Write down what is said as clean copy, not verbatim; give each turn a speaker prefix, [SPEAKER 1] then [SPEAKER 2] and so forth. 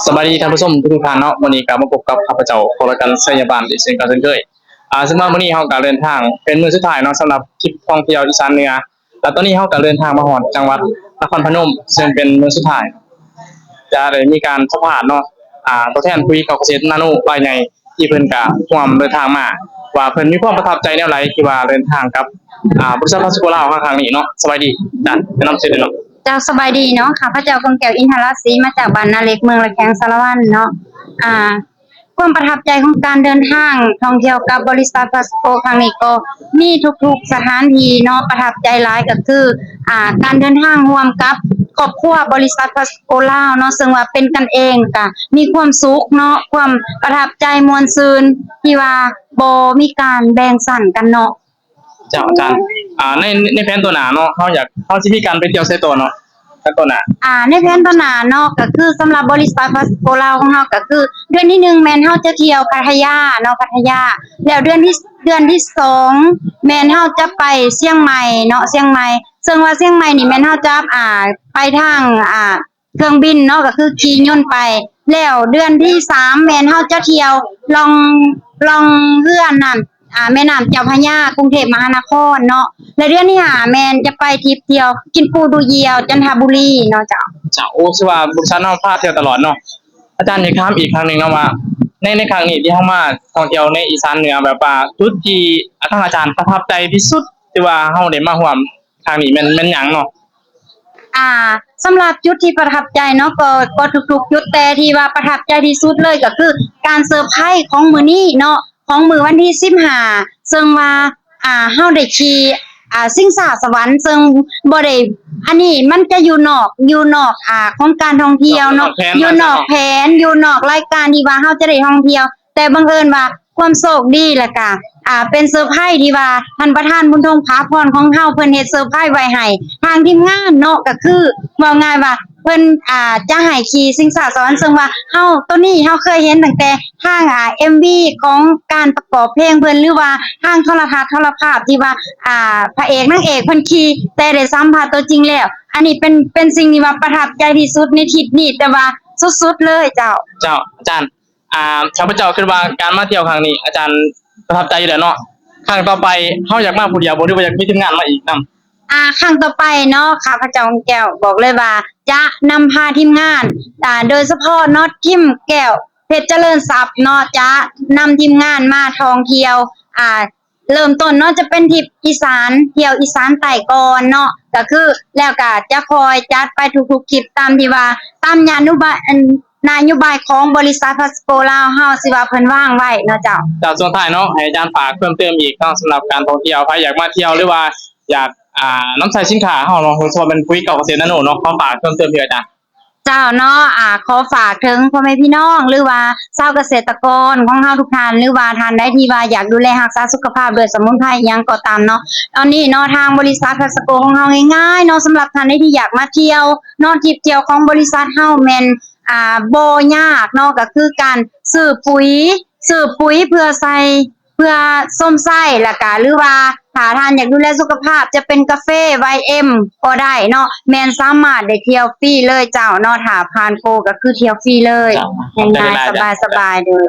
[SPEAKER 1] สวัสดีท่านผู้ชมทุกท่านเนาะวันนี้กลับมาพบกับข้าพเจ้าโครกันสัญญาบาลอีกเช่นเช่นเคยซึ่งว่าวันนี้เราก็เดินทางเป็นมื้อสุดท้ายเนาะสำหรับทริปท่องเที่ยวอีสานเหนือแล้วตอนนี้เราก็เดินทางมาฮอดจังหวัดนครพนมซึ่งเป็นมื้อสุดท้ายจะได้มีการสัมภาษณ์เนาะตัวแทนคุยกับเกษตรนาโนรายใหญ่ที่เพิ่นก็ร่วมเดินทางมาว่าเพิ่นมีความประทับใจแนวใดที่ว่าเดินทางกับบริษัทพาสโกลาวครั้งนี้เนาะสวัสดีจ้ะแนะนำชื่อเนาะ
[SPEAKER 2] เจ้าสบายดีเนาะค่ะพระเจ้ากงแก้วอินทรศรีมาจากบ้านนาเล็กเมืองละแขงสารวัตรเนาะความประทับใจของการเดินทางท่องเที่ยวกับบริษัทพาสโกครั้งนี้ก็มีทุกๆสถานที่เนาะประทับใจหลายก็คือการเดินทางร่วมกับครอบครัวบริษัทพาสโกลาวเนาะซึ่งว่าเป็นกันเองก็มีความสุขเนาะความประทับใจมวลซืนที่ว่าบ่มีการแบ่งสั่นกันเนาะ
[SPEAKER 1] เจ้าอาจารย์ในแผนตัวหนาเนาะเขาสิมีการไปเที่ยวไสตัวเนาะตัวหนา
[SPEAKER 2] ในแผนตัวหน้าเนาะก็คือสำหรับบริษัทพาสโกลาวของเฮาก็คือเดือนที่1แม่นเฮาจะเที่ยวพัทยาเนาะพัทยาแล้วเดือนที่2แม่นเฮาจะไปเชียงใหม่เนาะเชียงใหม่ซึ่งว่าเชียงใหม่นี่แม่นเฮาจะไปทางเครื่องบินเนาะก็คือขี่ยนต์ไปแล้วเดือนที่3แม่นเฮาจะเที่ยวลองเรือนั่นแม่น้ำเจ้าพระยากรุงเทพมหานครเนาะและเดือนที่5แม่นจะไปทริปเที่ยวกินปูดูเยียวจันทบุรีเนาะเจ้า
[SPEAKER 1] โอ้คือว่าบริษัทเฮาพาเที่ยวตลอดเนาะอาจารย์อยากถามอีกครั้งนึงเนาะว่าในครั้งนี้ที่เฮามาท่องเที่ยวในอีสานเหนือแบบว่าจุดที่ทางอาจารย์ประทับใจที่สุดที่ว่าเฮาได้มาร่วมครั้งนี้แม่นหยังเนาะ
[SPEAKER 2] สำหรับจุดที่ประทับใจเนาะก็ทุกๆจุดแต่ที่ว่าประทับใจที่สุดเลยก็คือการเซอร์ไพรส์ของมื้อนี้เนาะของมื้อวันที่15ซึ่งว่าเฮาได้ขี่สิงสาสวรรค์ซึ่งบ่ได้อันนี้มันจะอยู่นอกของการท่องเที่ยวเนาะอยู่นอกแผนอยู่นอกรายการที่ว่าเฮาจะได้ท่องเที่ยวแต่บังเอิญว่าความโชคดีแล้วก็เป็นเซอร์ไพรส์ที่ว่าท่านประธานบุญทงภาพรของเฮาเพิ่นเฮ็ดเซอร์ไพรส์ไว้ให้ทางทีมงานเนาะก็คือว่าง่ายว่าเพิ่นจะให้ขี่สิงสาสวรรค์ซึ่งว่าเฮาตัวนี้เฮาเคยเห็นตั้งแต่ทางMV ของการประกอบเพลงเพิ่นหรือว่าทางโทรทัศน์โทรภาพที่ว่าพระเอกนางเอกเพิ่นขี่แต่ได้สัมผัสตัวจริงแล้วอันนี้เป็นสิ่งที่ว่าประทับใจที่สุดในทริปนี้แต่ว่าสุดๆเลยเจ้า
[SPEAKER 1] อาจารย์ข้าพเจ้าคิดว่าการมาเที่ยวครั้งนี้อาจารย์ประทับใจอยู่แล้วเนาะครั้งต่อไปเฮาอยากมาผู้เดียวบ่หรือว่าอยากมีทีมงานมาอีกนำ
[SPEAKER 2] ครั้งต่อไปเนาะข้าพเจ้าแก้วบอกเลยว่าจะนำพาทีมงานโดยเฉพาะเนาะทีมแก้วเพชรเจริญทรัพย์เนาะจะนำทีมงานมาท่องเที่ยวเริ่มต้นเนาะจะเป็นทริปอีสานเที่ยวอีสานใต้ก่อนเนาะก็คือแล้วก็จะคอยจัดไปทุกๆทริปตามที่ว่าตามนโยบายของบริษัทพาสโกลาวเฮาสิว่าเพิ่นวางไว้เนาะเจ้า
[SPEAKER 1] สุดท้ายเนาะให้อาจารย์ฝากเพิ่มเติมอีกเนาะสำหรับการท่องเที่ยวใครอยากมาเที่ยวหรือว่าอยากน้ำใสสินค้าเฮาเนาะส่วนเป็นคุยกับเกษตรนาโนเนาะขอฝากเพิ่มเติมเพียงอาจารย์
[SPEAKER 2] เจ้าเนาะขอฝากถึงพ่อแม่พี่น้องหรือว่าชาวเกษตรกรของเฮาทุกท่านหรือว่าท่านใดที่ว่าอยากดูแลรักษาสุขภาพด้วยสมุนไพรอิหยังก็ตามเนาะตอนนี้เนาะทางบริษัทพาสโกของเฮาง่ายๆเนาะสำหรับท่านใดที่อยากมาเที่ยวเนาะทริปเที่ยวของบริษัทเฮาแม่นบ่ยากเนาะก็คือการซื้อปุ๋ยเพื่อใส่เพื่อส้มไส้แล้วก็หรือว่าถ้าท่านอยากดูแลสุขภาพจะเป็นกาแฟ YM ก็ได้เนาะแม่นสามารถได้เที่ยวฟรีเลยเจ้าเนาะถ้าผ่านโปรก็คือเที่ยวฟรีเลยง่ายๆสบายๆเด้อ